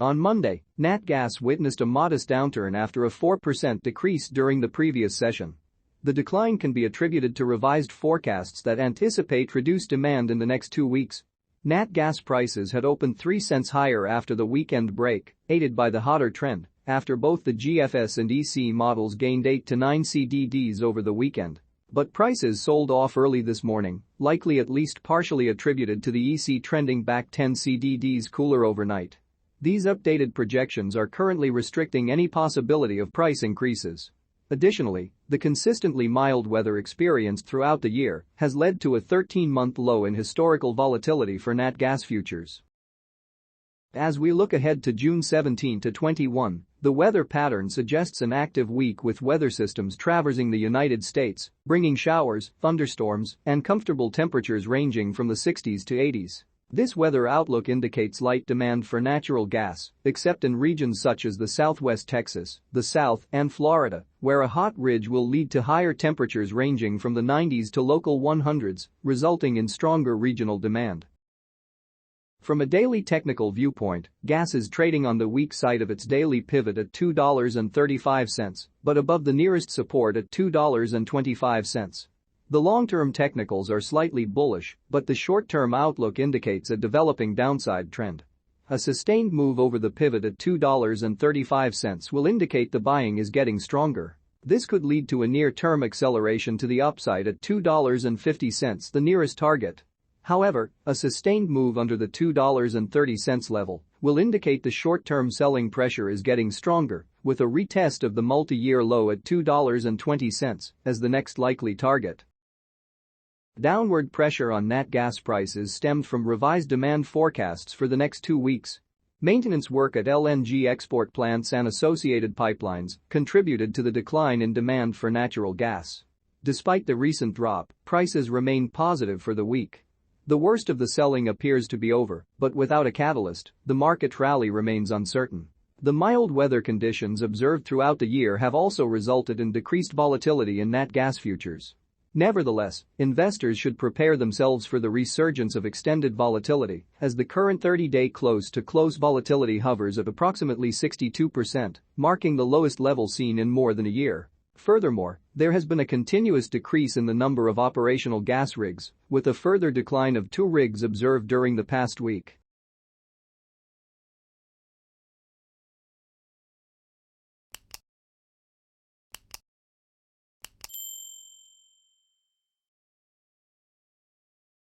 On Monday, nat gas witnessed a modest downturn after a 4% decrease during the previous session. The decline can be attributed to revised forecasts that anticipate reduced demand in the next 2 weeks. Nat gas prices had opened 3 cents higher after the weekend break, aided by the hotter trend, after both the GFS and EC models gained 8 to 9 CDDs over the weekend. But prices sold off early this morning, likely at least partially attributed to the EC trending back 10 CDDs cooler overnight. These updated projections are currently restricting any possibility of price increases. Additionally, the consistently mild weather experienced throughout the year has led to a 13-month low in historical volatility for nat gas futures. As we look ahead to June 17 to 21, the weather pattern suggests an active week with weather systems traversing the United States, bringing showers, thunderstorms, and comfortable temperatures ranging from the 60s to 80s. This weather outlook indicates light demand for natural gas, except in regions such as the southwest Texas, the South, and Florida, where a hot ridge will lead to higher temperatures ranging from the 90s to local 100s, resulting in stronger regional demand. From a daily technical viewpoint, gas is trading on the weak side of its daily pivot at $2.35, but above the nearest support at $2.25. The long-term technicals are slightly bullish, but the short-term outlook indicates a developing downside trend. A sustained move over the pivot at $2.35 will indicate the buying is getting stronger. This could lead to a near-term acceleration to the upside at $2.50, the nearest target. However, a sustained move under the $2.30 level will indicate the short-term selling pressure is getting stronger, with a retest of the multi-year low at $2.20 as the next likely target. Downward pressure on nat gas prices stemmed from revised demand forecasts for the next 2 weeks. Maintenance work at LNG export plants and associated pipelines contributed to the decline in demand for natural gas. Despite the recent drop, prices remain positive for the week. The worst of the selling appears to be over, but without a catalyst, the market rally remains uncertain. The mild weather conditions observed throughout the year have also resulted in decreased volatility in nat gas futures. Nevertheless, investors should prepare themselves for the resurgence of extended volatility as the current 30-day close-to-close volatility hovers at approximately 62%, marking the lowest level seen in more than a year. Furthermore, there has been a continuous decrease in the number of operational gas rigs, with a further decline of 2 rigs observed during the past week.